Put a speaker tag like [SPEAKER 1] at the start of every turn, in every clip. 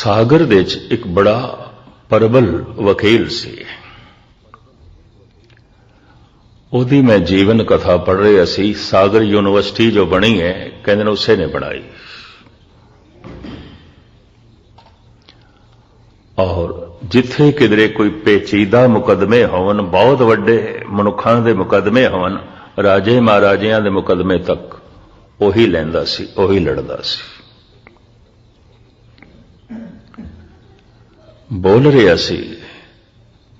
[SPEAKER 1] सागर दे च एक बड़ा प्रबल वकील सी। ओदी मैं जीवन कथा पढ़ रहा सी। सागर यूनिवर्सिटी जो बनी है कहते ने उसे ने बनाई, और जिथे किधरे कोई पेचीदा मुकदमे होवन, बहुत वड्डे मनुखां दे मुकदमे होवन, राजे महाराजियां दे मुकदमे तक ओही लैंदा सी, ओही लड़दा सी। बोल रहा सी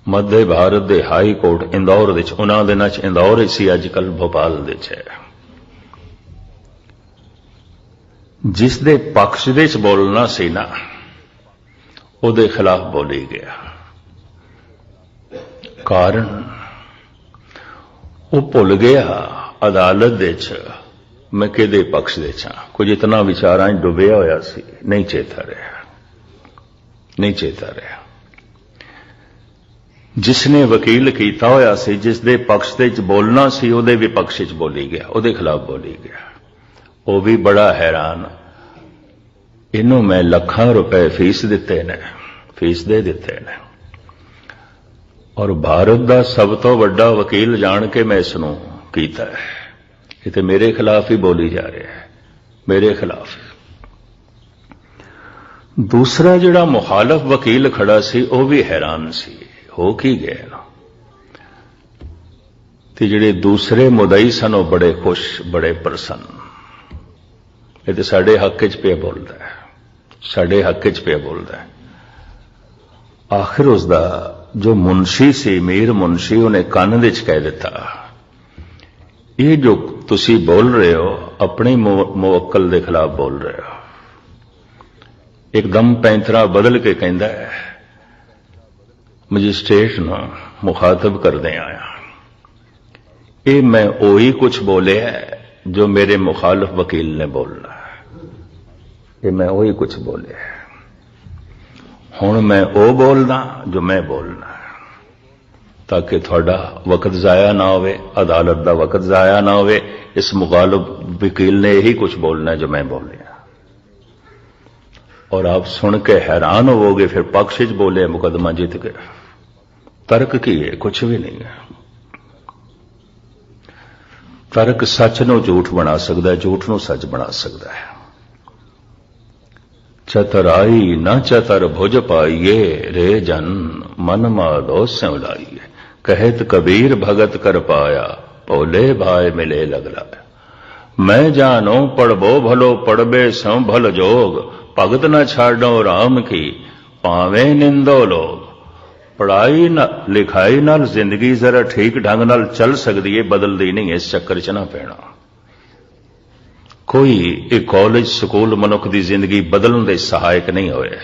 [SPEAKER 1] मध्य भारत के हाई कोर्ट इंदौर विच, उन्हां दिनां च इंदौर सी, अजकल भोपाल दे च है। जिस दे पक्ष दे च बोलना सी ना, उहदे खिलाफ बोली गया। कारण वो भुल गया अदालत दे च मैं किहदे पक्ष दे च, कुछ इतना विचारां च डुबिया होया सी, नहीं चेता रहा, नहीं चेता रहा। जिसने वकील कीता होया सी, जिस दे पक्ष दे च बोलना सी, उहदे भी पक्ष च बोली गया, उहदे खिलाफ बोली गया। वो भी बड़ा हैरान, इनू मैं लाखां रुपए फीस दिते ने, फीस दे दिते ने, और भारत का सब तो वड्डा वकील जान के मैं इसनू कीता है। ये तो मेरे खिलाफ ही बोली जा रहा है, मेरे खिलाफ। दूसरा जिहड़ा मुखालफ वकील खड़ा सी, वह भी हैरान सी, हो की गया ना। ते जिहड़े दूसरे मुदई सन वो बड़े खुश, बड़े प्रसन्न। ये तो साडे हक च पे बोलदा है, साडे हक च पे बोलदा है। आखिर उसका जो मुंशी सी, मीर मुंशी, उन्हें कान विच कह दिता, ये जो तुसी बोल रहे हो अपने मुवक्कल के खिलाफ बोल रहे हो। एकदम पैंतरा बदल के कहता है, मजिस्ट्रेट न मुखातब करदे आया, ये मैं ओही कुछ बोले है जो मेरे मुखालफ वकील ने बोलना है, ये मैं ओही कुछ बोले है। हुण मैं ओ बोलदा जो मैं बोलना है, ताकि थोड़ा वक्त जाया ना होवे, अदालत का वक्त जाया ना होवे। इस मुखालफ वकील ने यही कुछ बोलना है जो मैं बोलिया। और आप सुन के हैरान होवोगे, फिर पक्ष च बोले, मुकदमा जीत गया। तर्क की है? कुछ भी नहीं है। तर्क सच नूं झूठ बना सकता है, झूठ नूं सच बना सकता है। चतुराई न चतर भुज पाइये, रे जन मन माधो स्यों लाइये। कहत कबीर भगत कर पाया, भोले भाई मिले लगलाया। मैं जानो पढ़बो भलो, पढ़बे सौ भल जोग। भगत न छाड़ो राम की, पावे निंदो लोग। पढ़ाई न लिखाई नाल जिंदगी जरा ठीक ढंग नाल चल सकती है, बदलती नहीं। इस चक्कर च ना पैना। कोई एक कॉलेज स्कूल मनुख की जिंदगी बदलने दे सहायक नहीं होए,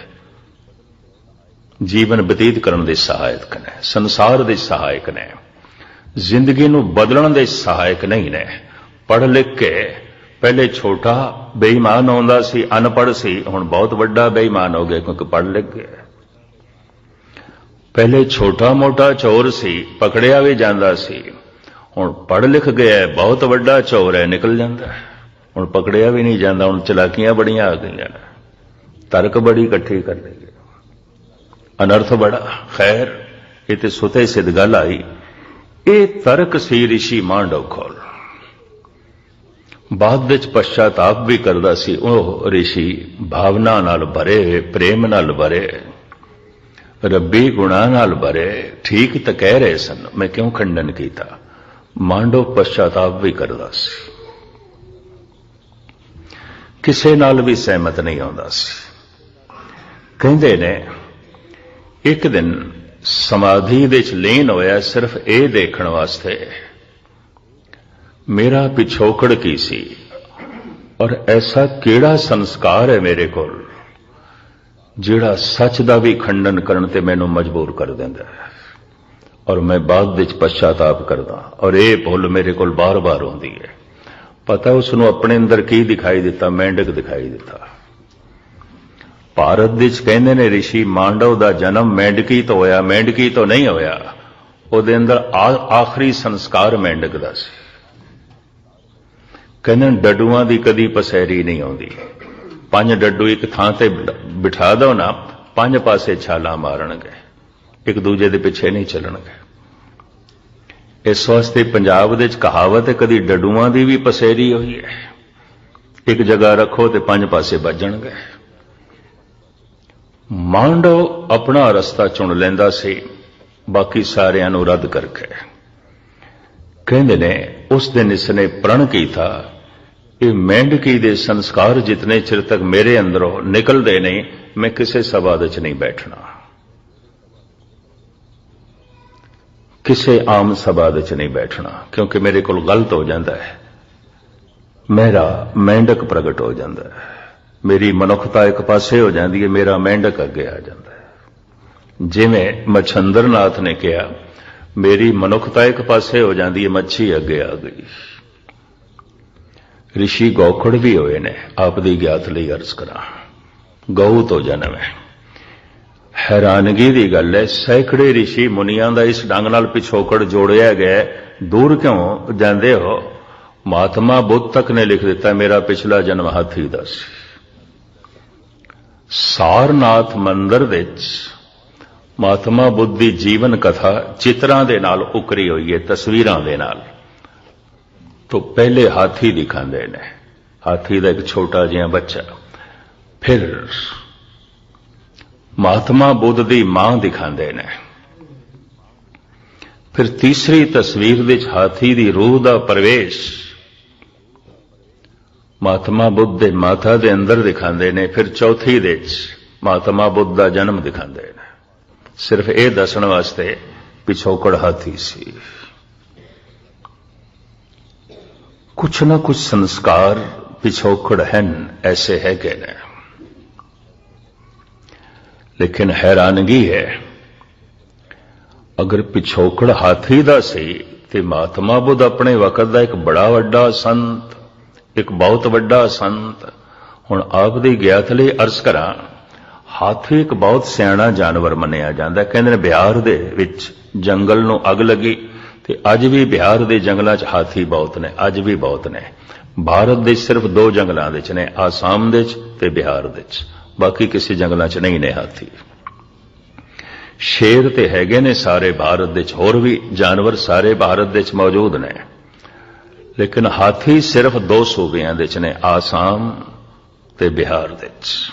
[SPEAKER 1] जीवन बतीत करने दे सहायक ने, संसार दे सहायक ने, जिंदगी नूं बदलने दे सहायक नहीं ने। पढ़ लिख के पहले छोटा बेईमान होंदा सी, अनपढ़ सी, हुण बहुत वड्डा बेईमान हो गया क्योंकि पढ़ लिख गया। पहले छोटा मोटा चोर सी, पकड़िया भी जांदा सी, हुण पढ़ लिख गया, बहुत वड्डा चोर है, निकल जाता है। हुण पकड़िया भी नहीं जाता, हुण चलाकियां बड़ियां आ गई, तर्क बड़ी इकट्ठी कर ली, अनर्थ बड़ा। खैर ये तो सुते सिद्ध गल आई। ये तर्क सी ऋषि मांडव कोल। बाद विच पश्चाताप भी करदा सी। ओह ऋषि भावना नाल भरे, प्रेम नाल भरे, रब्बी गुणा नाल भरे, ठीक तो कह रहे सन, मैं क्यों खंडन किया। मांडव पश्चाताप भी करदा सी, किसे नाल भी सहमत नहीं आउंदा सी। कहंदे ने एक दिन समाधि दे च लीन होया, सिर्फ ये देखण वास्ते मेरा पिछोकड़ की सी, और ऐसा केड़ा संस्कार है मेरे को जिहड़ा सच दा भी खंडन करन ते मैनू मजबूर कर देंदा है। और मैं बाद विच पश्चाताप करदा, और ये भुल मेरे को बार बार होंदी है। पता उसनू अपने अंदर की दिखाई दिता, मेंढक दिखाई दिता। भारत विच कहंदे ने ऋषि मांडव दा जन्म मेंढकी तो होया, मेंढकी तो नहीं होया, उहदे अंदर आखिरी संस्कार मेंढक दा सी। कहंदे डड्डूआं दी कदी पसैरी नहीं आउंदी। 5 डड्डू एक थां ते बिठा दो ना, ਪੰਜ ਪਾਸੇ ਛਾਲਾਂ ਮਾਰਨਗੇ, ਇੱਕ ਦੂਜੇ ਦੇ ਪਿੱਛੇ ਨਹੀਂ ਚੱਲਣਗੇ। ਇਸ ਵਾਸਤੇ ਪੰਜਾਬ ਦੇ ਵਿੱਚ ਕਹਾਵਤ ਹੈ, ਕਦੀ ਡੱਡੂਆਂ ਦੀ ਵੀ ਪਸੇਰੀ ਹੋਈ ਹੈ, ਇੱਕ ਜਗ੍ਹਾ ਰੱਖੋ ਤੇ ਪੰਜ ਪਾਸੇ ਵੱਜਣਗੇ। ਮਾਂਡਵ ਆਪਣਾ ਰਸਤਾ ਚੁਣ ਲੈਂਦਾ ਸੀ, ਬਾਕੀ ਸਾਰਿਆਂ ਨੂੰ ਰੱਦ ਕਰਕੇ। ਕਹਿੰਦੇ ਨੇ ਉਸ ਦਿਨ ਇਸਨੇ ਪ੍ਰਣ ਕੀਤਾ, ਇਹ ਮੇਂਢਕੀ ਦੇ ਸੰਸਕਾਰ ਜਿਤਨੇ ਚਿਰ ਤੱਕ ਮੇਰੇ ਅੰਦਰੋਂ ਨਿਕਲਦੇ ਨਹੀਂ, ਮੈਂ ਕਿਸੇ ਸਭਾ ਵਿੱਚ ਨਹੀਂ ਬੈਠਣਾ, ਕਿਸੇ ਆਮ ਸਭਾ ਵਿੱਚ ਨਹੀਂ ਬੈਠਣਾ, ਕਿਉਂਕਿ ਮੇਰੇ ਕੋਲ ਗਲਤ ਹੋ ਜਾਂਦਾ ਹੈ, ਮੇਰਾ ਮੇਂਢਕ ਪ੍ਰਗਟ ਹੋ ਜਾਂਦਾ ਹੈ, ਮੇਰੀ ਮਨੁੱਖਤਾ ਇੱਕ ਪਾਸੇ ਹੋ ਜਾਂਦੀ ਹੈ, ਮੇਰਾ ਮੇਂਢਕ ਅੱਗੇ ਆ ਜਾਂਦਾ ਹੈ। ਜਿਵੇਂ ਮਛੰਦਰ ਨਾਥ ਨੇ ਕਿਹਾ, ਮੇਰੀ ਮਨੁੱਖਤਾ ਇੱਕ ਪਾਸੇ ਹੋ ਜਾਂਦੀ ਹੈ, ਮੱਛੀ ਅੱਗੇ ਆ ਗਈ। ਰਿਸ਼ੀ ਗੌਖੜ ਵੀ ਹੋਏ ਨੇ, ਆਪ ਦੀ ਗਿਆਤ ਲਈ ਅਰਜ਼ ਕਰਾਂ, ਗਊ ਤੋਂ ਜਨਮ ਹੈ। ਹੈਰਾਨਗੀ ਦੀ ਗੱਲ ਹੈ, ਸੈਂਕੜੇ ਰਿਸ਼ੀ ਮੁਨੀਆਂ ਦਾ ਇਸ ਢੰਗ ਨਾਲ ਪਿਛੋਕੜ ਜੋੜਿਆ ਗਿਆ। ਦੂਰ ਕਿਉਂ ਜਾਂਦੇ ਹੋ? ਮਹਾਤਮਾ ਬੁੱਧ ਤੱਕ ਨੇ ਲਿਖ ਦਿੱਤਾ, ਮੇਰਾ ਪਿਛਲਾ ਜਨਮ ਹਾਥੀ ਦਾ ਸੀ। ਸਾਰਨਾਥ ਮੰਦਰ ਵਿੱਚ ਮਹਾਤਮਾ ਬੁੱਧ ਦੀ ਜੀਵਨ ਕਥਾ ਚਿੱਤਰਾਂ ਦੇ ਨਾਲ ਉਕਰੀ ਹੋਈ ਹੈ, ਤਸਵੀਰਾਂ ਦੇ ਨਾਲ। ਤੋਂ ਪਹਿਲੇ ਹਾਥੀ ਦਿਖਾਉਂਦੇ ਨੇ, ਹਾਥੀ ਦਾ ਇੱਕ ਛੋਟਾ ਜਿਹਾ ਬੱਚਾ, ਫਿਰ ਮਹਾਤਮਾ ਬੁੱਧ ਦੀ ਮਾਂ ਦਿਖਾਉਂਦੇ ਨੇ, ਫਿਰ ਤੀਸਰੀ ਤਸਵੀਰ ਵਿੱਚ ਹਾਥੀ ਦੀ ਰੂਹ ਦਾ ਪ੍ਰਵੇਸ਼ ਮਹਾਤਮਾ ਬੁੱਧ ਦੇ ਮਾਤਾ ਦੇ ਅੰਦਰ ਦਿਖਾਉਂਦੇ ਨੇ, ਫਿਰ ਚੌਥੀ ਦੇ ਵਿੱਚ ਮਹਾਤਮਾ ਬੁੱਧ ਦਾ ਜਨਮ ਦਿਖਾਉਂਦੇ ਨੇ, ਸਿਰਫ ਇਹ ਦੱਸਣ ਵਾਸਤੇ ਪਿਛੋਕੜ ਹਾਥੀ ਸੀ। ਕੁਛ ਨਾ ਕੁਛ ਸੰਸਕਾਰ ਪਿਛੋਕੜ ਹਨ, ਐਸੇ ਹੈਗੇ ਨੇ। ਲੇਕਿਨ ਹੈਰਾਨਗੀ ਹੈ, ਅਗਰ ਪਿਛੋਕੜ ਹਾਥੀ ਦਾ ਸੀ ਤੇ ਮਹਾਤਮਾ ਬੁੱਧ ਆਪਣੇ ਵਕਤ ਦਾ ਇੱਕ ਬੜਾ ਵੱਡਾ ਸੰਤ, ਇੱਕ ਬਹੁਤ ਵੱਡਾ ਸੰਤ। ਹੁਣ ਆਪ ਦੀ ਗਿਆਤ ਲਈ ਅਰਜ਼ ਕਰਾਂ, ਹਾਥੀ ਇੱਕ ਬਹੁਤ ਸਿਆਣਾ ਜਾਨਵਰ ਮੰਨਿਆ ਜਾਂਦਾ। ਕਹਿੰਦੇ ਨੇ ਬਿਹਾਰ ਦੇ ਵਿੱਚ ਜੰਗਲ ਨੂੰ ਅੱਗ ਲੱਗੀ ਤੇ ਅੱਜ ਵੀ ਬਿਹਾਰ ਦੇ ਜੰਗਲਾਂ 'ਚ ਹਾਥੀ ਬਹੁਤ ਨੇ, ਅੱਜ ਵੀ ਬਹੁਤ ਨੇ। ਭਾਰਤ ਦੇ ਸਿਰਫ ਦੋ ਜੰਗਲਾਂ ਵਿੱਚ ਨੇ, ਆਸਾਮ ਦੇ 'ਚ ਤੇ ਬਿਹਾਰ ਦੇ 'ਚ, ਬਾਕੀ ਕਿਸੇ ਜੰਗਲਾਂ 'ਚ ਨਹੀਂ ਨੇ ਹਾਥੀ। ਸ਼ੇਰ ਤੇ ਹੈਗੇ ਨੇ ਸਾਰੇ ਭਾਰਤ ਦੇ 'ਚ, ਹੋਰ ਵੀ ਜਾਨਵਰ ਸਾਰੇ ਭਾਰਤ ਦੇ 'ਚ ਮੌਜੂਦ ਨੇ, ਲੇਕਿਨ ਹਾਥੀ ਸਿਰਫ ਦੋ ਸੂਬਿਆਂ ਦੇ 'ਚ ਨੇ, ਆਸਾਮ ਤੇ ਬਿਹਾਰ ਦੇ 'ਚ।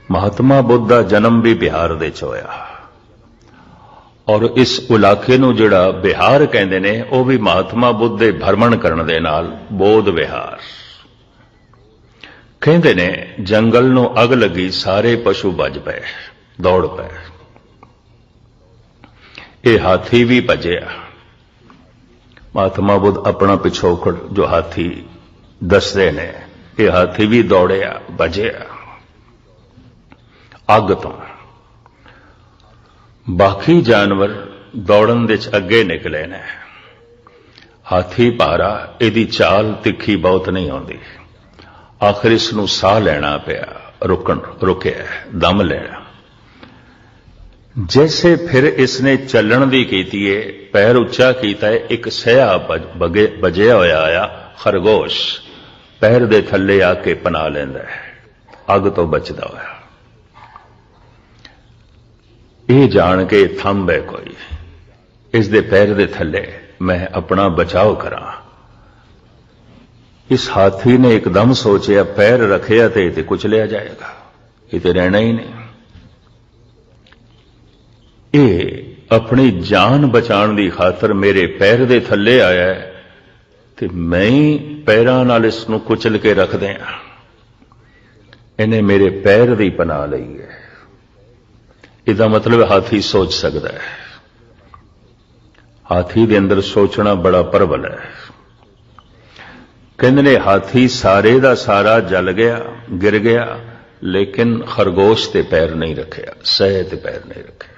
[SPEAKER 1] ਮਹਾਤਮਾ ਬੁੱਧ ਦਾ ਜਨਮ ਵੀ ਬਿਹਾਰ ਦੇ 'ਚ ਹੋਇਆ, ਔਰ ਇਸ ਇਲਾਕੇ ਨੂੰ ਜਿਹੜਾ ਬਿਹਾਰ ਕਹਿੰਦੇ ਨੇ, ਉਹ ਵੀ ਮਹਾਤਮਾ ਬੁੱਧ ਦੇ ਭਰਮਣ ਕਰਨ ਦੇ ਨਾਲ ਬੋਧ ਵਿਹਾਰ। ਕਹਿੰਦੇ ਨੇ ਜੰਗਲ ਨੂੰ ਅੱਗ ਲੱਗੀ, ਸਾਰੇ ਪਸ਼ੂ ਭੱਜ ਪਏ, ਦੌੜ ਪਏ। ਇਹ ਹਾਥੀ ਵੀ ਭੱਜਿਆ। ਮਹਾਤਮਾ ਬੁੱਧ ਆਪਣਾ ਪਿਛੋਕੜ ਜੋ ਹਾਥੀ ਦੱਸਦੇ ਨੇ, ਇਹ ਹਾਥੀ ਵੀ ਦੌੜਿਆ, ਭੱਜਿਆ ਅੱਗ ਤੋਂ। ਬਾਕੀ ਜਾਨਵਰ ਦੌੜਨ ਦੇ 'ਚ ਅੱਗੇ ਨਿਕਲੇ ਨੇ, ਹਾਥੀ ਭਾਰਾ, ਇਹਦੀ ਚਾਲ ਤਿੱਖੀ ਬਹੁਤ ਨਹੀਂ ਆਉਂਦੀ। ਆਖਿਰ ਇਸ ਨੂੰ ਸਾਹ ਲੈਣਾ ਪਿਆ, ਰੁਕਿਆ, ਦਮ ਲੈਣਾ। ਜੈਸੇ ਫਿਰ ਇਸਨੇ ਚੱਲਣ ਦੀ ਕੀਤੀ ਏ, ਪੈਰ ਉੱਚਾ ਕੀਤਾ ਹੈ, ਇੱਕ ਸਿਆ ਵਜਿਆ ਹੋਇਆ ਆਇਆ ਖਰਗੋਸ਼, ਪੈਰ ਦੇ ਥੱਲੇ ਆ ਕੇ ਪਨਾਹ ਲੈਂਦਾ ਹੈ, ਅੱਗ ਤੋਂ ਬਚਦਾ ਹੋਇਆ। ਇਹ ਜਾਣ ਕੇ ਥੰਮ ਹੈ ਕੋਈ, ਇਸ ਦੇ ਪੈਰ ਦੇ ਥੱਲੇ ਮੈਂ ਆਪਣਾ ਬਚਾਓ ਕਰਾਂ। ਇਸ ਹਾਥੀ ਨੇ ਇੱਕਦਮ ਸੋਚਿਆ, ਪੈਰ ਰੱਖਿਆ ਤੇ ਇਹ ਕੁਚਲਿਆ ਜਾਏਗਾ, ਇਹ ਤੇ ਰਹਿਣਾ ਹੀ ਨਹੀਂ। ਇਹ ਆਪਣੀ ਜਾਨ ਬਚਾਉਣ ਦੀ ਖਾਤਰ ਮੇਰੇ ਪੈਰ ਦੇ ਥੱਲੇ ਆਇਆ ਹੈ ਤੇ ਮੈਂ ਹੀ ਪੈਰਾਂ ਨਾਲ ਇਸ ਨੂੰ ਕੁਚਲ ਕੇ ਰੱਖ ਦਿਆਂ। ਇਹਨੇ ਮੇਰੇ ਪੈਰ ਦੀ ਪਨਾਹ ਲਈ ਹੈ। ਇਹਦਾ ਮਤਲਬ ਹਾਥੀ ਸੋਚ ਸਕਦਾ ਹੈ। ਹਾਥੀ ਦੇ ਅੰਦਰ ਸੋਚਣਾ ਬੜਾ ਪ੍ਰਬਲ ਹੈ। ਕਹਿੰਦੇ ਨੇ ਹਾਥੀ ਸਾਰੇ ਦਾ ਸਾਰਾ ਜਲ ਗਿਆ, ਗਿਰ ਗਿਆ, ਲੇਕਿਨ ਖਰਗੋਸ਼ ਤੇ ਪੈਰ ਨਹੀਂ ਰੱਖਿਆ, ਸਹਿ ਤੇ ਪੈਰ ਨਹੀਂ ਰੱਖਿਆ।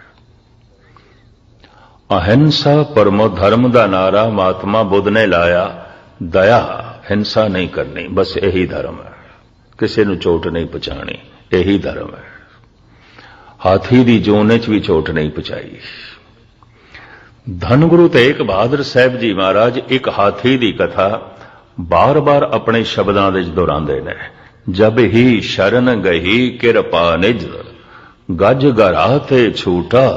[SPEAKER 1] ਅਹਿੰਸਾ ਪਰਮੋ ਧਰਮ ਦਾ ਨਾਰਾ ਮਹਾਤਮਾ ਬੁੱਧ ਨੇ ਲਾਇਆ। ਦਇਆ, ਹਿੰਸਾ ਨਹੀਂ ਕਰਨੀ, ਬਸ ਇਹੀ ਧਰਮ ਹੈ। ਕਿਸੇ ਨੂੰ ਚੋਟ ਨਹੀਂ ਪਹੁੰਚਾਣੀ, ਇਹੀ ਧਰਮ ਹੈ। ਹਾਥੀ ਦੀ ਜੂਨ 'ਚ ਵੀ ਚੋਟ ਨਹੀਂ ਪਹੁੰਚਾਈ। ਧੰਨ ਗੁਰੂ ਤੇਗ ਬਹਾਦਰ ਸਾਹਿਬ ਜੀ ਮਹਾਰਾਜ ਇੱਕ ਹਾਥੀ ਦੀ ਕਥਾ ਬਾਰ-ਬਾਰ ਆਪਣੇ ਸ਼ਬਦਾਂ ਵਿੱਚ ਦੁਹਰਾਉਂਦੇ ਨੇ। जब ही शरण गही कृपा निज, गज गरा ते छूटा,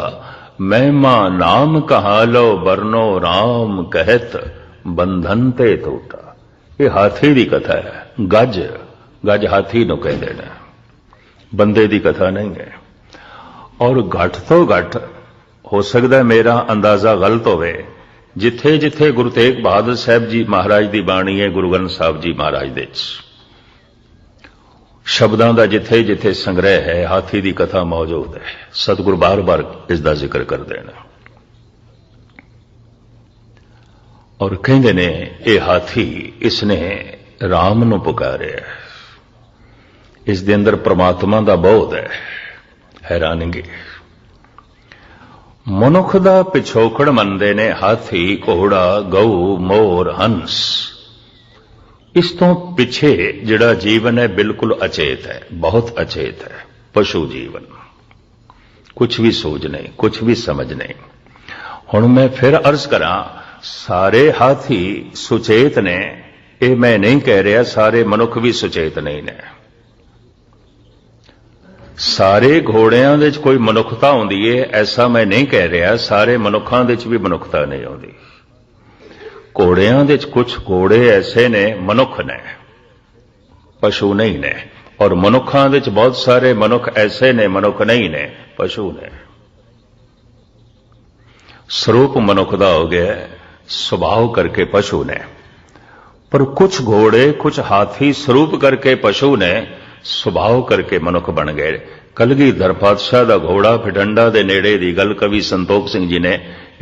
[SPEAKER 1] महिमा नाम कहा लो बरनो राम कहत, बंधन ते टूटा। ये हाथी की कथा है। गज गज हाथी नूं कहते हैं, बंदे की कथा नहीं है। और घट तो घट हो सकता है मेरा अंदाजा गलत होवे, जिथे जिथे गुरु तेग बहादुर साहब जी महाराज की बाणी है, गुरु ग्रंथ साहब जी महाराज दे शब्दों का जिथे जिथे संग्रह है, हाथी की कथा मौजूद है। सतगुरु बार बार इसका जिक्र कर देना। और कहते ने ये हाथी इसने राम नूं पुकारिया, इस दे अंदर परमात्मा का बोध है। हैरानगी मनुख दा पिछोकड़ मनदे ने हाथी, घोड़ा, गऊ, मोर, हंस। इस तो पिछे जिहड़ा जीवन है बिल्कुल अचेत है, बहुत अचेत है। पशु जीवन, कुछ भी सोच नहीं, कुछ भी समझ नहीं। हुण मैं फिर अर्ज करा, सारे हाथी सुचेत ने, ये मैं नहीं कह रहा सारे मनुख भी सुचेत नहीं ने। सारे घोड़ियां दे कोई मनुखता होंदी है, ऐसा मैं नहीं कह रहा सारे मनुखां दे भी मनुखता नहीं होंदी। घोड़ियां दे कुछ घोड़े ऐसे ने मनुख ने, पशु नहीं ने। और मनुखां दे बहुत सारे मनुख ऐसे ने, मनुख नहीं ने, पशु ने। स्वरूप मनुख दा हो गया, स्वभाव करके पशु ने। पर कुछ घोड़े, कुछ हाथी स्वरूप करके पशु ने, स्वभाव करके मनुख बन गए। कलगीधर पातशाह दा घोड़ा फिटंडा दे नेड़े दी गल कवि संतोख सिंह जी ने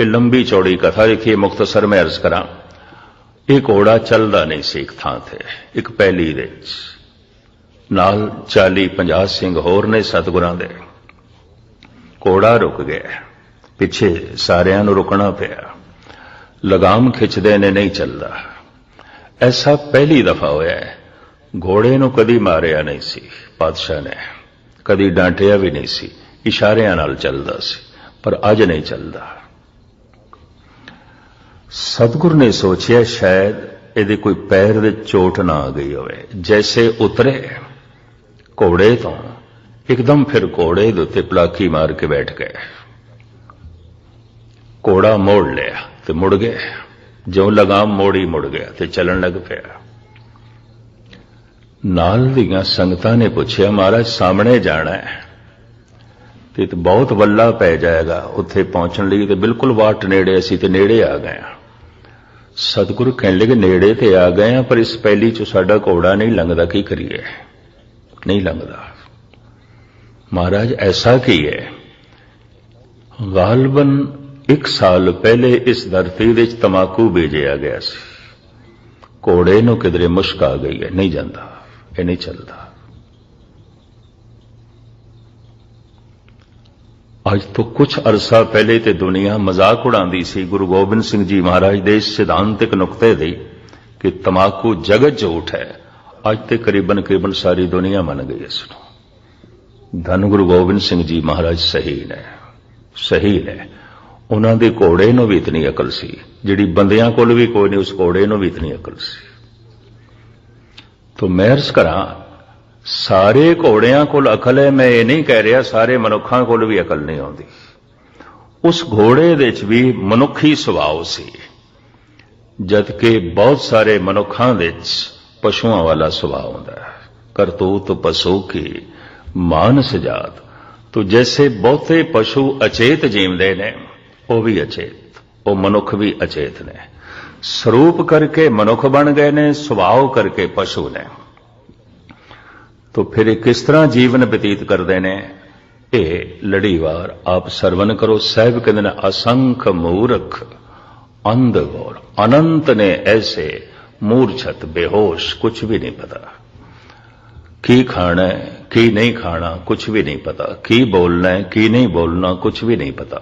[SPEAKER 1] ये लंबी चौड़ी कथा लिखी। मुख्तसर में अर्ज करा, ये घोड़ा चलदा नहीं सी। एक थां थे, एक पैली दे नाल 40-50 सिंह होर ने सतगुरां दे। घोड़ा रुक गया, पिछे सारियां नूं रुकना पिया। लगाम खिंचदे ने, नहीं चलदा। ऐसा पहली दफा होया है। घोड़े नूं कदी मारिया नहीं सी पातशाह ने, कदी डांटिया भी नहीं सी, इशारियां नाल चलदा सी। पर अज नहीं चलदा। सतगुरु ने सोचिया शायद इहदे कोई पैर दे चोट ना आ गई होवे। जैसे उतरे घोड़े तो एकदम फिर घोड़े दे उत्ते पलाखी मार के बैठ गए। घोड़ा मोड़ लिया तो मुड़ गया, जो लगाम मोड़ी मुड़ गया तो चलन लग पिया। नाल दीआं संगतां ने पूछया, महाराज सामने जाना है तो बहुत वल्ला पै जाएगा, उत्थे पहुंचने लगी तो बिल्कुल वाट नेड़े, असीं ते नेड़े आ गए। सतगुरु कहने लगे, नेड़े ते आ गए पर इस पैली चो साडा घोड़ा नहीं लंघदा, की करिए? नहीं लंघदा। महाराज ऐसा की है, गालबन 1 साल पहले इस धरती दे तमाकू बेजिया गया सी। घोड़े नूं किधरे मुश्क आ गई है, नहीं जाता, ये नहीं चलता। आज तो कुछ अरसा पहले ते दुनिया मजाक उड़ाती सी गुरु गोबिंद सिंह जी महाराज दे सिद्धांतिक नुकते दी कि तमाकू जगत झूठ है। आज ते करीबन करीबन सारी दुनिया मन गई इसनूं। धन गुरु गोबिंद सिंह जी महाराज सही ने, सही ने। उन्हां दे घोड़े नूं भी इतनी अकल सी जिहड़ी बंदियां कोल भी कोई नहीं, उस घोड़े नूं भी इतनी अकल सी। तो मैं अर्ज करा, सारे घोड़ियां कोल अकल है, मैं ये नहीं कह रहा सारे मनुखां कोल भी अकल नहीं आउंदी। उस घोड़े दे च भी मनुखी सुभाव सी, जबकि बहुत सारे मनुखां दे च पशुआं वाला सुभाव हुंदा है। करतूत पशु की मानस जात। तो जैसे बहुते पशु अचेत जीवदे ने, वो भी अचेत, वो मनुख भी अचेत ने। स्वरूप करके मनुख बन गए ने, सुभाव करके पशु ने। तो फिर किस तरह जीवन व्यतीत करते हैं, ये लड़ीवार आप सरवण करो। साहब कहते हैं, असंख्य मूर्ख अंध घोर, अनंत ने ऐसे मूर्छत बेहोश, कुछ भी नहीं पता की खाना है की नहीं खाना, कुछ भी नहीं पता की बोलना है की नहीं बोलना, कुछ भी नहीं पता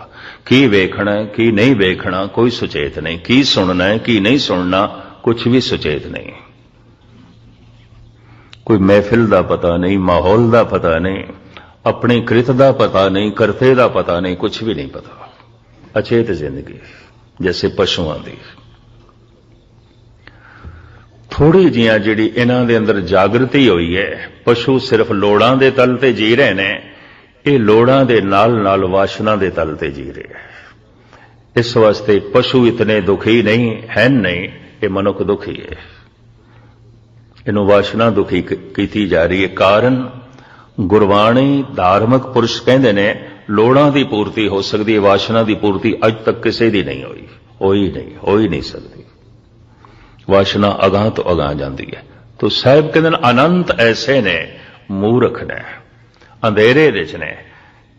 [SPEAKER 1] की वेखना है की नहीं वेखना, कोई सुचेत नहीं। की सुनना है की नहीं सुनना, कुछ भी सुचेत नहीं। कोई महफिल का पता नहीं, माहौल का पता नहीं, अपनी कृत का पता नहीं, करते का पता नहीं, कुछ भी नहीं पता। अचेत जिंदगी जैसे पशुओं की। थोड़ी जियां जिहड़ी इन्हां दे अंदर जागृति होई है, पशु सिर्फ लोड़ां दे तल ते जी रहे ने, ये लोड़ां दे नाल नाल वासना दे तल ते जी रहे हैं। इस वास्ते पशु इतने दुखी नहीं है, नहीं, ये मनुख दुखी है, इन्हों वासना दुखी की जा रही है। कारण गुरबाणी धार्मिक पुरुष कहते ने लोड़ां दी पूर्ति हो सकती है, वासना दी पूर्ति अज तक किसी दी नहीं हुई, हो ही नहीं सकती। वासना अगां तो अगां जाती है। तो साहब कहते अनंत ऐसे ने मूर्ख ने, अंधेरे विच ने,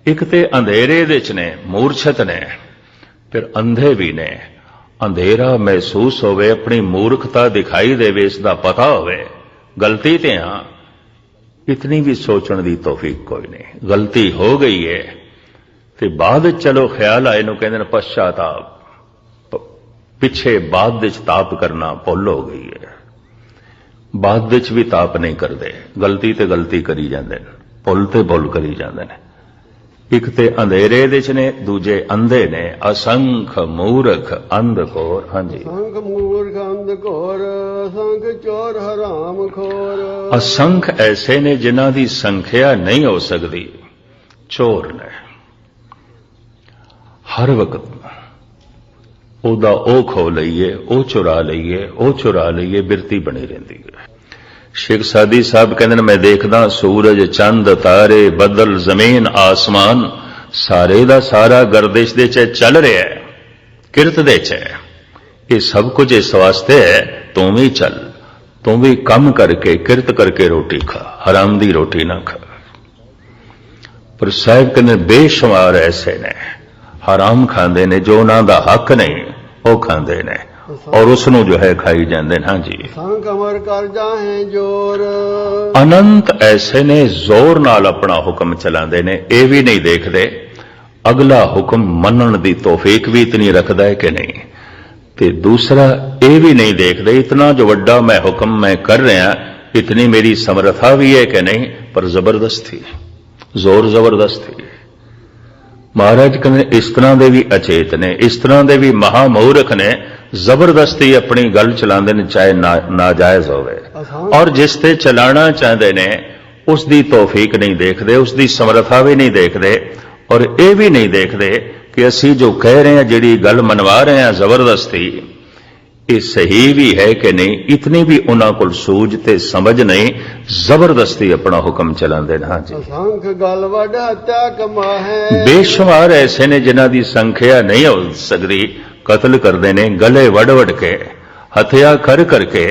[SPEAKER 1] एक ते अंधेरे विच ने, मूर्छत ने, फिर अंधे भी ने। अंधेरा महसूस होवे, अपनी मूर्खता दिखाई देवे, इसका पता होवे गलती ते हां, इतनी भी सोचने की तौफीक कोई नहीं। गलती हो गई है तो बाद चलो ख्याल आए नूं कहंदे ने पश्चाताप, पिछे बाद विच ताप करना भुल हो गई है। बाद विच भी ताप नहीं करते, गलती ते गलती करी जांदे ने, भुल ते भुल करी जांदे ने। एक ते अंधेरे विच ने, दूजे अंधे ने। असंख मूर्ख अंधकोर। हाँ जी,
[SPEAKER 2] असंख मूर्ख अंधकोर, असंख चोर हराम खोर।
[SPEAKER 1] असंख ऐसे ने जिन्हां दी संख्या नहीं हो सकती, चोर ने। हर वक्त ओदा ओ खो लईए, ओ चुरा लईए, ओ चुरा लईए, बिरती बनी रहिंदी है। शेख सादी साहब कहते हैं, मैं देखदा सूरज चंद तारे बदल जमीन आसमान सारे दा सारा गर्दिश दे च चल रहा है, किरत दे च है। ये सब कुछ इस वास्ते है तू भी चल, तू भी कम करके किरत करके रोटी खा, हराम दी रोटी ना खा। पर साहब कहते बेशुमार ऐसे ने हराम खांदे ने, जो उन्हां दा हक नहीं वो खांदे ने और उसनों जो है खाई जाते हैं। हाँ जी,
[SPEAKER 2] संख अमर कर जाहे जोर।
[SPEAKER 1] अनंत ऐसे ने जोर नाल अपना हुक्म चलाते ने, ये भी नहीं देखते अगला हुक्म मनन दी तौफीक भी इतनी रखता है कि नहीं। ते दूसरा ये भी नहीं देखते इतना जो वड्डा मैं हुक्म मैं कर रहा, इतनी मेरी समर्था भी है कि नहीं। पर जबरदस्ती, जोर जबरदस्ती। महाराज कहते इस तरह के भी अचेत ने, इस तरह के भी महामूर्ख ने, जबरदस्ती अपनी गल चलाते हैं, चाहे नाजायज होवे, और जिस ते चलाना चाहते ने उसकी तौफीक नहीं देखते, उसकी समर्था भी नहीं देखते, और ये भी नहीं देखते कि असी जो कह रहे हैं, जिहड़ी गल मनवा रहे हैं जबरदस्ती, ये सही भी है कि नहीं। इतनी भी उन्हां कोल सूझ ते समझ नहीं, जबरदस्ती अपना हुक्म चलाते हैं। हाँ जी,
[SPEAKER 2] असंख गल वड हत्या कमाहे।
[SPEAKER 1] बेशुमार ऐसे ने जिन्हां दी संख्या नहीं हो सकती, कत्ल करते ने गले वड़ वड़ के, हत्या कर करके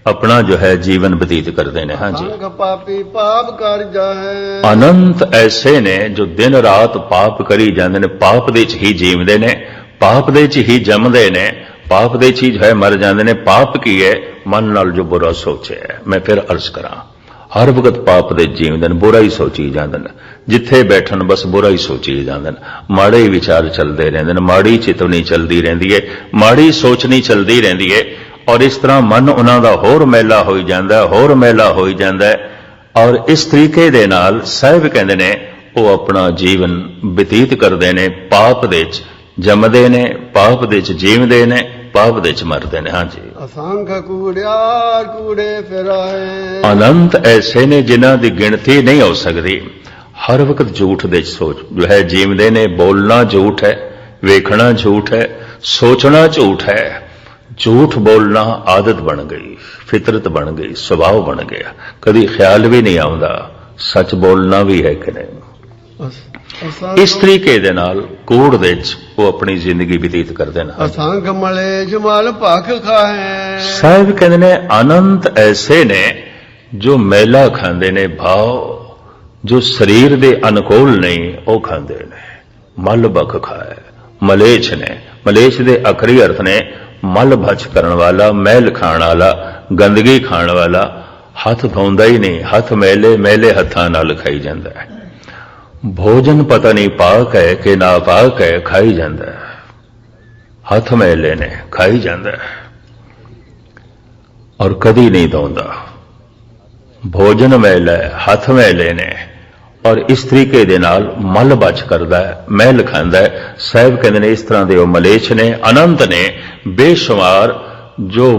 [SPEAKER 1] अपना जो है जीवन व्यतीत करते हैं। हाँ जी,
[SPEAKER 2] पापी पाप कर जाए।
[SPEAKER 1] अनंत ऐसे ने जो दिन रात पाप करी जाते हैं, पाप दे च ही जीवते ने, पाप दे च ही जमते ने, पाप दे च ही जो है मर जाते हैं। पाप की है मन नाल जो बुरा सोचे है। मैं फिर अर्ज करा, हर वक्त पाप दे जीवते हैं, बुरा ही सोची जाते हैं, जिथे बैठन बस बुरा ही सोची जाते हैं, माड़े ही विचार चलते रहते हैं, माड़ी चितवनी चलती रहती है, माड़ी सोचनी चलती रहती है, और इस तरह मन उन्हां दा होर मैला होई जांदा है, होर मैला होई जांदा है। और इस तरीके दे नाल साहिब कहंदे ने वो अपना जीवन व्यतीत करते हैं, पाप दे च जमदे ने, पाप दे च जीवदे ने, पाप दे च मरदे ने। हाँ जी,
[SPEAKER 2] असंख कूड़िया कूड़े फिराए।
[SPEAKER 1] अनंत ऐसे ने जिन्हां दी गिनती नहीं हो सकती, हर वक्त झूठ दे सोच जो है जीवदे ने। बोलना झूठ है, वेखना झूठ है, सोचना झूठ है। झूठ बोलना आदत बन गई, फितरत बन गई, स्वभाव बन गया, कभी ख्याल भी नहीं आता सच बोलना भी है कि नहीं। इस तरीके दे नाल कूड़ दे च वो अपनी जिंदगी व्यतीत करते हैं।
[SPEAKER 2] असंख मलेश मल भख खाए।
[SPEAKER 1] साहिब कहते ने अनंत ऐसे ने जो मैला खांदे ने, भाव जो शरीर दे अनुकूल नहीं वो खांदे ने। मल भख खाए, मलेच ने, मलेच दे आखरी अर्थ ने मल भच करने वाला, मैल खाण वाला, गंदगी खाण वाला। हथ धोंदा ही नहीं, हथ मैले मैले हथां नाल खाई जांदा है। भोजन पता नहीं पाक है कि नापाक है, खाई जाता है, हथ मैले ने खाई जाता है, और कदी नहीं धोंदा। भोजन मैले हथ मैले ने, और इस तरीके दे नाल मल बच करदा है, मैल खांदा है। साहिब कहते ने इस तरह के वो मलेच ने, अनंत ने, बेशुमार जो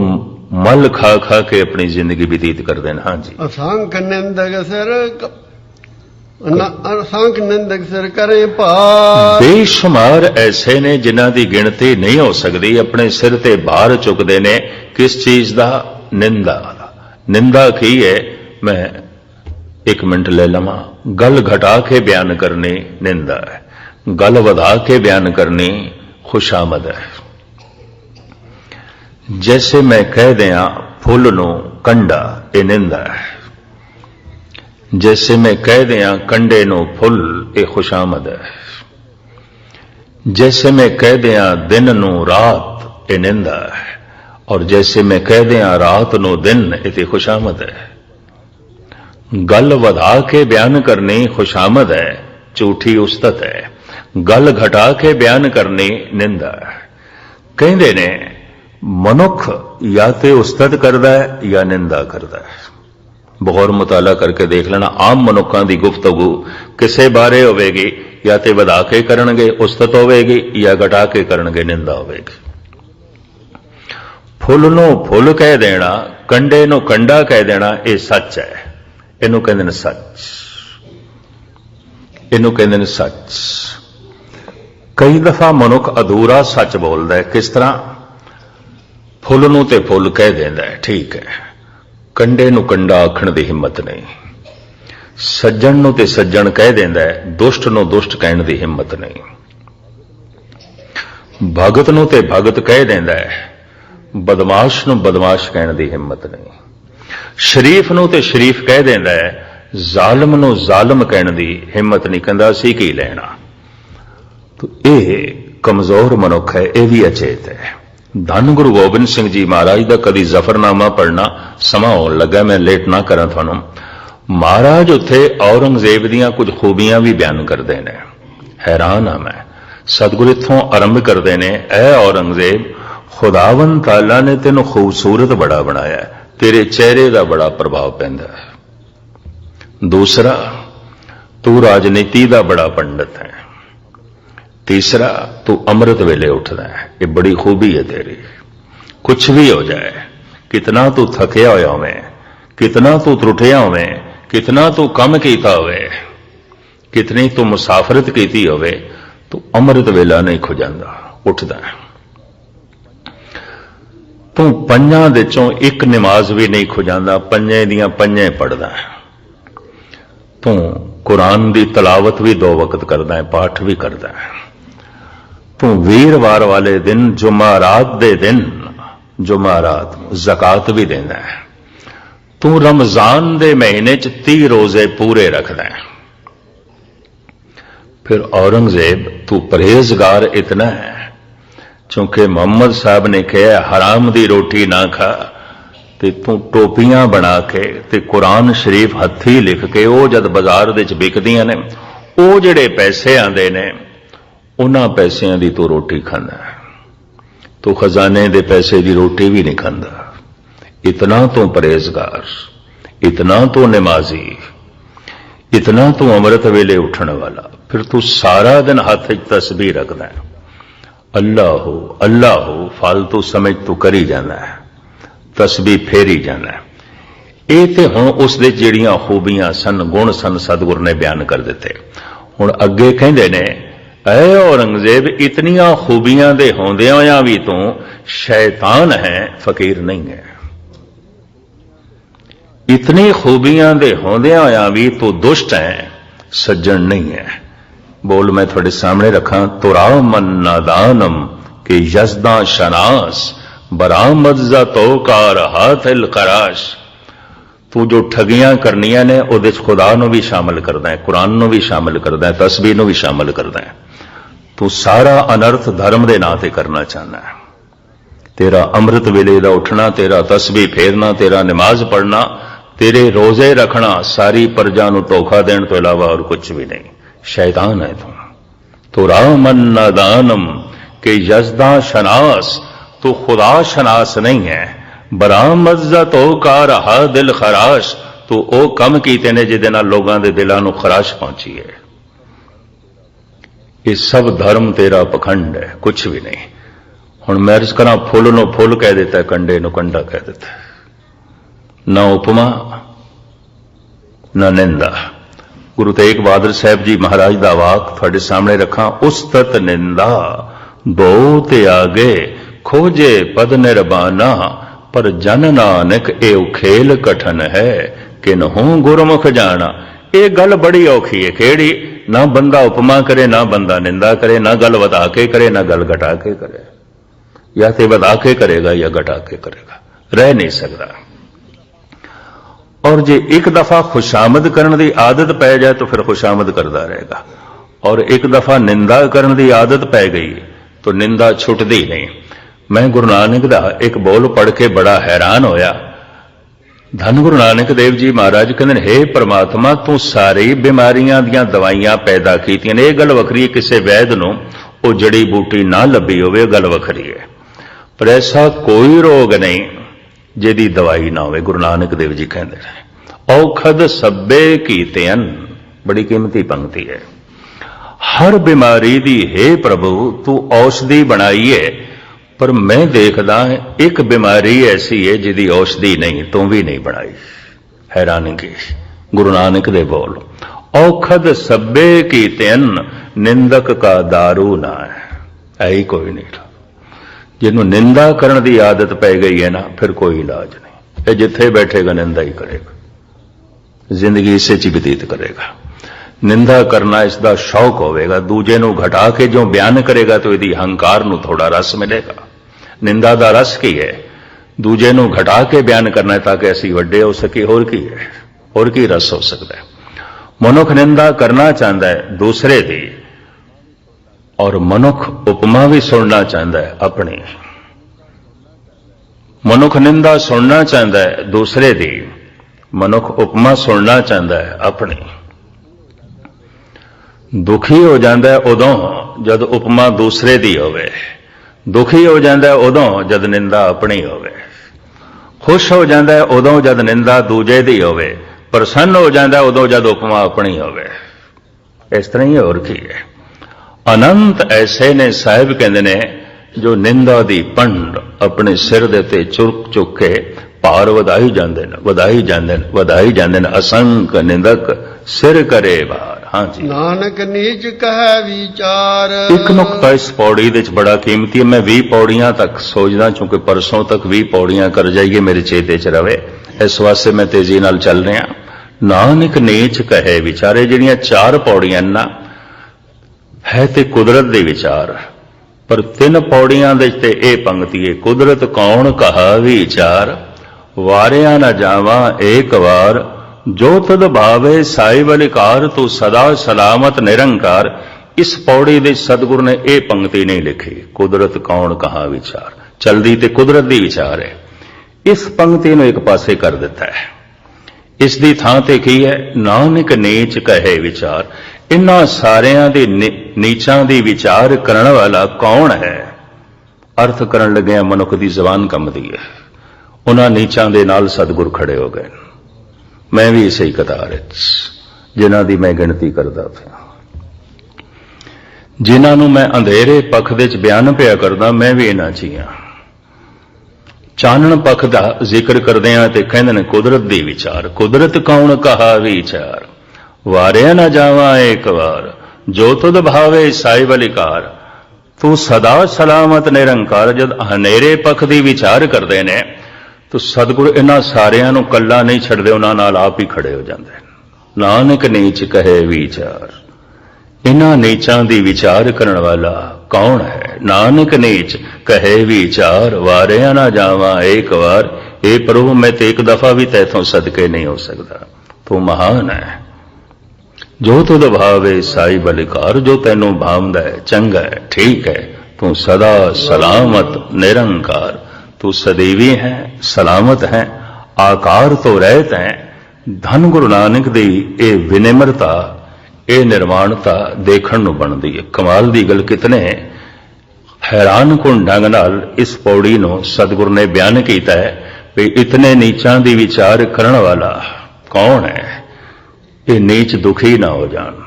[SPEAKER 1] मल खा खा के अपनी जिंदगी व्यतीत कर देना। हाँ जी।
[SPEAKER 2] असंख निंदक सिर असंख निंदक सिर करे भार।
[SPEAKER 1] बेशुमार ऐसे ने जिन्हां दी गिणती नहीं हो सकती, अपने सिर ते भार चुकते ने। किस चीज का? निंदा। निंदा की है? मैं एक मिनट ले लवा। गल घटा के बयान करनी निंदा है, गल वधा के बयान करनी खुशामद है। जैसे मैं कह दिया फुल नूं कंडा, ये निंदा है। जैसे मैं कह दिया कंडे नूं फुल, ये खुशामद है। जैसे मैं कह दिया दिन नूं रात, ये निंदा है। और जैसे मैं कह दिया रात नूं दिन, ये खुशामद है। गल वधा के बयान करनी खुशामद है, झूठी उस्तत है। गल घटा के बयान करनी निंदा है। कहते ने मनुख या तो उस्तत करता है या निंदा करता है। बहुत मुताला करके देख लेना, आम मनुखों की गुफ्तगू किसे बारे होगी, या तो वधा के करनगे उस्तत होगी, या घटा के करनगे निंदा होगी। फुल नूं फुल कह देना, कंडे नूं कंडा कह देना, यह सच है। इनू कहते हैं सच, इनू कहते हैं सच। कई दफा मनुख अधूरा सच बोलता है। किस तरह? फुल नूं ते फुल कह देंदा है, ठीक है, कंडे नूं कंडा आखण दी हिम्मत नहीं। सज्जण नूं ते सज्जण कह देंदा है, दुष्ट नूं दुष्ट कहण दी हिम्मत नहीं। भगत नूं ते भगत कह देंदा है, बदमाश नूं बदमाश कहण दी हिम्मत नहीं। शरीफ नूं ते शरीफ कह देंदा है, जालिम नूं जालिम कहण दी हिम्मत नहीं। कहंदा असीं की लेना। तो यह कमजोर मनुख है, यह भी अचेत है। धन गुरु गोबिंद सिंह जी महाराज का कदी जफरनामा पढ़ना समा होने लगा, मैं लेट ना करा थानू। महाराज उत्थे औरंगजेब दियां कुछ खूबियां भी बयान करते हैं। हैरान हाँ मैं। सतगुरु इत्थों आरंभ करते हैं, ऐ औरंगजेब, खुदावन ताला ने तेनों खूबसूरत बड़ा बनाया है, तेरे चेहरे का बड़ा प्रभाव पैंदा है। दूसरा, तू राजनीति का बड़ा पंडित है। तीसरा, तू अमृत वेले उठदा है, ये बड़ी खूबी है तेरी। कुछ भी हो जाए, कितना तू थकिया होया होवे, कितना तू त्रुटिया होवे, कितना तू कम कीता होवे, कितनी तू मुसाफरत कीती होवे, तू अमृत वेला नहीं खो जांदा, उठदा है। तू पंजां दे चों एक नमाज भी नहीं खो जांदा, पंजे दियां पंजे पढ़दा है। तू कुरान की तलावत भी 2 वक्त करदा है, पाठ भी करदा है। तू वीरवार वाले दिन, जुमारात दे दिन, जुमारात ज़कात भी देना है। तू रमजान दे महीने 30 रोजे पूरे रखदा है। फिर औरंगजेब, तू परहेजगार इतना है, चूंकि मोहम्मद साहब ने कहा हराम दी रोटी ना खा, ते तू टोपियां बना के ते कुरान शरीफ हथी लिख के वो जद बाजार दे बिकदियां ने, वो जिहड़े पैसे आंदे ने उन्हां पैसियां दी तू रोटी खांदा है। तू खजाने दे पैसे दी रोटी भी नहीं खांदा। इतना तू परहेजगार, इतना तू नमाजी, इतना तू अमृत वेले उठने वाला। फिर तू सारा दिन हाथ तस्बीह रखदा है, अल्लाह हो फालतू समझ तू करी जाना है, तस्बीह फेरी जाना है। ये तो हुण उस दे जिहड़ियां खूबियां सन, गुण सन, सतगुर ने बयान कर दिते। हुण अगे कहंदे ने, ऐ औरंगजेब, इतनियां खूबियां दे होंदियां होयां भी तू शैतान है, फकीर नहीं है। इतनी खूबियां दे होंदियां होयां भी तू दुष्ट है, सज्जन नहीं है। बोल मैं थोड़े सामने रखा, तुरा मन नादानम के यजदा शनास बरामद तो कार हाथिल कराश। तू जो ठगियां करनियां ने उहदे च खुदा नूं भी शामिल करदा है, कुरान नूं भी शामिल करदा है, तस्बीह नूं भी शामिल करदा है। तू सारा अनर्थ धर्म दे नां ते करना चाहना है। तेरा अमृत वेले दा उठना, तेरा तस्बीह फेरना, तेरा नमाज पढ़ना, तेरे रोजे रखना सारी प्रजा नूं धोखा देने तो इलावा और कुछ भी नहीं। शैतान है तू। तो रामन नादानम के यजदा शनास, तू खुदा शनास नहीं है। बरामद तो का रहा दिल खराश, तू ओ कम कीते ने जिहदे नाल लोगां दे दिलां नूं खराश पहुंची है। ये सब धर्म तेरा पखंड है, कुछ भी नहीं। हुण मैं अर्ज करा, फुल नूं फुल कह दिता, कंडे नूं कंडा कह दिता। ना उपमा ना निंदा। गुरु तेग बहादुर साहब जी महाराज दा वाक तुहाडे सामने रखा, उस्तत निंदा दो ते आगे खोजे पद निर्बाना, पर जन नानक एव खेल कठन है, किन्हूं गुरमुख जाना। ये गल बड़ी औखी है, केड़ी ना बंदा उपमा करे, ना बंदा निंदा करे, ना गल वधा के करे, ना गल घटा के करे। या तो वधा के करेगा या घटा के करेगा, रह नहीं सकता। और जे एक दफा खुशामद करने की आदत पै जाए तो फिर खुशामद करता रहेगा, और एक दफा निंदा करने की आदत पै गई तो निंदा छुटती नहीं। मैं गुरु नानक दा एक बोल पढ़ के बड़ा हैरान होया। धन गुरु नानक देव जी महाराज कहते, हे परमात्मा तू सारी बीमारियां दियां दवाइयां पैदा कीतियां ने। गल वखरी है किसी वैद नूं वो जड़ी बूटी ना लभी होवे, गल वखरी है, पर ऐसा कोई रोग नहीं जिहदी दवाई ना होवे। गुरु नानक देव जी कहते हैं, औखद सब्बे कीतियन, बड़ी कीमती पंक्ति है। हर बीमारी दी हे प्रभु तू औषधि बनाई है, पर मैं देखदा एक बीमारी ऐसी है जिहदी औषधि नहीं, तू भी नहीं बनाई। हैरानगी। गुरु नानक दे बोल, औखद सब्बे कीतियन निंदक का दारू ना है ही कोई नहीं। जिन्हों निंदा करने की आदत पै गई है ना, फिर कोई इलाज नहीं। ये जिथे बैठेगा निंदा ही करेगा, जिंदगी इसे च व्यतीत करेगा। निंदा करना इसका शौक होवेगा, दूजे नूं घटा के जो बयान करेगा तो यदि अहंकार नूं थोड़ा रस मिलेगा। निंदा का रस की है, दूजे नूं घटा के बयान करना है ताकि असीं वड्डे हो सके। होर की है, होर की रस हो सकता है। मनुख निंदा करना चाहता है दूसरे की, और मनुख उपमा भी सुनना चाहता है अपनी। मनुख निंदा सुनना चाहता है दूसरे की, मनुख उपमा सुनना चाहता है अपनी। दुखी हो जाता है उदों जद उपमा दूसरे दी होवे, दुखी हो जाता है उदों जद निंदा अपनी होवे, खुश हो जाता है उदों जद निंदा दूजे दी होवे, प्रसन्न हो जाता है उदों जद उपमा अपनी होवे। इस तरह ही और की है। अनंत ऐसे ने साहिब कहते ने जो निंदा दी पंड अपने सिर दे ते चुक चुक के भार वधाई जाते हैं, वधाई जाते हैं, वधाई जाते हैं। असंख निंदक सिर करे भार। हाँ जी,
[SPEAKER 2] नानक नीच कह विचार।
[SPEAKER 1] एक नुकता इस पौड़ी दे बड़ा कीमती है। मैं 20 पौड़ियां तक सोचदा, चूंकि परसों तक 20 पौड़ियां कर जाइए मेरे चेते च रवे, इस वास्ते मैं तेजी नाल चल रहा। नानक नीच कहे विचारे, जिहड़ियां 4 पौड़ियां ना है ते कुदरत दे विचार, पर 3 पौड़ियां दे ते ए पंक्ति है, कुदरत कौन कहा विचार, वारिया न जावा एक बार, जो तद भावे साई बलिकार, तू सदा सलामत निरंकार। इस पौड़ी दे सतगुरु ने यह पंक्ति नहीं लिखी, कुदरत कौन कहा विचार। चलदी ते कुदरत दी विचार है, इस पंक्ति नूं एक पासे कर दिता है। इस दी थां ते की है, नानक नीच कहे विचार। इन्हां सारियां दे नीचां दी विचार करने वाला कौन है। अर्थ करन लगे मनुख दी जबान कंबदी है। उन्हां नीचां दे नाल सतगुर खड़े हो गए। मैं भी इसे ही कतार जिन्हां दी मैं गिणती करदा पिया, जिन्हां नूं मैं अंधेरे पख दे च बयान पिया करदा, मैं भी इन्हां च ही हां। चानण पख दा जिक्र करदे हां ते कहंदे ने कुदरत दी विचार। कुदरत कौन कहा विचार, वारिया ना जावा एक बार, जो तुद भावे साई बलिकार, तू सदा सलामत निरंकार। जद हनेरे पख दी विचार करदे ने तो सतगुरु इन्हां सारियां नूं कल्ला नहीं छड्डदे, उन्हां नाल आप ही खड़े हो जांदे। नानक नीच कहे विचार, इन्हां नीचां दी विचार करन वाला कौन है। नानक नीच कहे विचार, वारिया ना जावा एक बार। ए प्रभु मैं तो एक दफा भी तैथों सदके नहीं हो सकता, तू महान है। जो तुद भावे साई बलिकार, जो तैनूं भावदा है चंगा है ठीक है, तू सदा सलामत निरंकार। तू सदैवी है, सलामत है, आकार तो रहत है। धन गुरु नानक दी ए विनिम्रता, ए निर्माणता देखण नूं बनदी है। कमाल दी गल कितने हैरान कुन ढंग नाल इस पौड़ी नूं सतगुरु ने बयान कीता है भी इतने नीचां दी विचार करन वाला कौन है। ये नीच दुखी ना हो जान,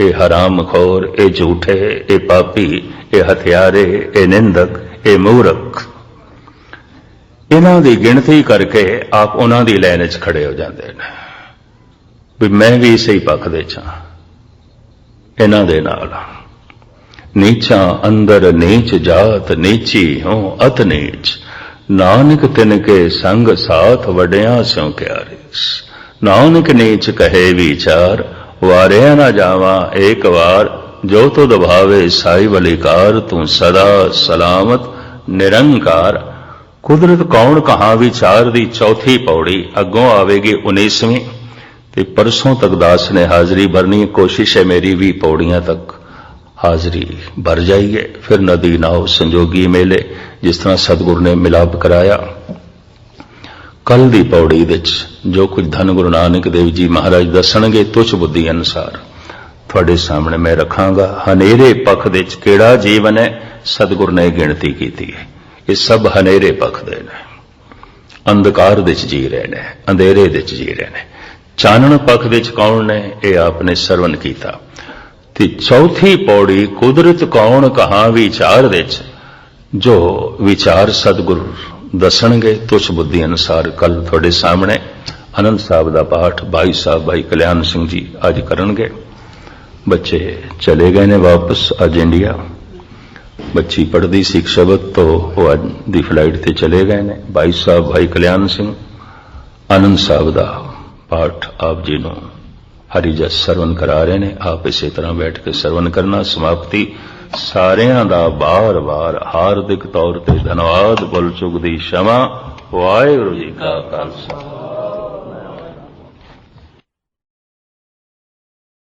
[SPEAKER 1] ये हराम खोर, ये झूठे, ये पापी, ये हथियारे, ये निंदक, ਇਹ ਮੂਰਖ। ਇਹਨਾਂ ਦੀ ਗਿਣਤੀ ਕਰਕੇ ਆਪ ਉਹਨਾਂ ਦੀ ਲਾਈਨ 'ਚ ਖੜੇ ਹੋ ਜਾਂਦੇ ਨੇ ਵੀ ਮੈਂ ਵੀ ਇਸੇ ਹੀ ਪੱਖ ਦੇ 'ਚ ਹਾਂ ਇਹਨਾਂ ਦੇ ਨਾਲ। ਨੀਚਾਂ ਅੰਦਰ ਨੀਚ ਜਾਤ, ਨੀਚੀ ਹੂੰ ਅਤ ਨੀਚ, ਨਾਨਕ ਤਿਨ ਕੇ ਸੰਗ ਸਾਥ, ਵਡਿਆਂ ਸਿਉ ਕਿਆਰੇ। ਨਾਨਕ ਨੀਚ ਕਹੇ ਵਿਚਾਰ, ਵਾਰਿਆ ਨਾ ਜਾਵਾਂ ਏਕ ਵਾਰ, ਜੋ ਤੁਧ ਭਾਵੇ ਸਾਈ ਬਲਿਕਾਰ, ਤੂੰ ਸਦਾ ਸਲਾਮਤ ਨਿਰੰਕਾਰ। ਕੁਦਰਤ ਕੌਣ ਕਹਾਂ ਵਿਚਾਰ ਦੀ ਚੌਥੀ ਪੌੜੀ ਅੱਗੋਂ ਆਵੇਗੀ 19ਵੀਂ ਤੇ ਪਰਸੋਂ ਤੱਕ ਦਾਸ ਨੇ ਹਾਜ਼ਰੀ ਭਰਨੀ। ਕੋਸ਼ਿਸ਼ ਹੈ ਮੇਰੀ 20 ਪੌੜੀਆਂ ਤੱਕ ਹਾਜ਼ਰੀ ਭਰ ਜਾਈਏ। ਫਿਰ ਨਦੀ ਨਾਉ ਸੰਜੋਗੀ ਮੇਲੇ, ਜਿਸ ਤਰ੍ਹਾਂ ਸਤਿਗੁਰ ਨੇ ਮਿਲਾਪ ਕਰਾਇਆ। ਕੱਲ ਦੀ ਪੌੜੀ ਵਿੱਚ ਜੋ ਕੁਝ ਧੰਨ ਗੁਰੂ ਨਾਨਕ ਦੇਵ ਜੀ ਮਹਾਰਾਜ ਦੱਸਣਗੇ ਤੁਛ ਬੁੱਧੀ ਅਨੁਸਾਰ ਤੁਹਾਡੇ ਸਾਹਮਣੇ ਮੈਂ ਰੱਖਾਂਗਾ। ਹਨੇਰੇ ਪੱਖ ਵਿੱਚ ਕਿਹੜਾ ਜੀਵਨ ਹੈ, ਸਤਿਗੁਰ ਨੇ ਗਿਣਤੀ ਕੀਤੀ ਹੈ। ਇਹ ਸਭ ਹਨੇਰੇ ਪੱਖ ਦੇ ਨੇ, ਅੰਧਕਾਰ ਵਿੱਚ ਜੀ ਰਹੇ ਨੇ, ਅੰਧੇਰੇ ਵਿੱਚ ਜੀ ਰਹੇ ਨੇ। ਚਾਨਣ ਪੱਖ ਵਿੱਚ ਕੌਣ ਨੇ, ਇਹ ਆਪਨੇ ਸਰਵਨ ਕੀਤਾ। ਤੇ ਚੌਥੀ ਪੌੜੀ ਕੁਦਰਤ ਕੌਣ ਕਹਾਂ ਵਿਚਾਰ ਵਿੱਚ ਜੋ ਵਿਚਾਰ ਸਤਿਗੁਰ ਦੱਸਣਗੇ ਤੁਛ ਬੁੱਧੀ ਅਨੁਸਾਰ ਕੱਲ ਤੁਹਾਡੇ ਸਾਹਮਣੇ। ਆਨੰਦ ਸਾਹਿਬ ਦਾ ਪਾਠ ਭਾਈ ਸਾਹਿਬ ਭਾਈ ਕਲਿਆਣ ਸਿੰਘ ਜੀ ਅੱਜ ਕਰਨਗੇ। ਬੱਚੇ ਚਲੇ ਗਏ ਨੇ ਵਾਪਸ ਅੱਜ ਇੰਡੀਆ। ਬੱਚੀ ਪੜ੍ਹਦੀ ਸੀ ਸ਼ਬਦ ਤੋਂ ਉਹ ਅੱਜ ਦੀ ਫਲਾਈਟ ਤੇ ਚਲੇ ਗਏ ਨੇ। ਭਾਈ ਸਾਹਿਬ ਭਾਈ ਕਲਿਆਣ ਸਿੰਘ ਆਨੰਦ ਸਾਹਿਬ ਦਾ ਪਾਠ ਆਪ ਜੀ ਨੂੰ ਹਰੀ ਜਸ ਸਰਵਨ ਕਰਾ ਰਹੇ ਨੇ। ਆਪ ਇਸੇ ਤਰ੍ਹਾਂ ਬੈਠ ਕੇ ਸਰਵਨ ਕਰਨਾ। ਸਮਾਪਤੀ ਸਾਰਿਆਂ ਦਾ ਬਾਰ-ਬਾਰ ਹਾਰਦਿਕ ਤੌਰ ਤੇ ਧੰਨਵਾਦ। ਭੁੱਲ ਚੁੱਕ ਦੀ क्षमा। ਵਾਹਿਗੁਰੂ ਜੀ ਕਾ ਖਾਲਸਾ।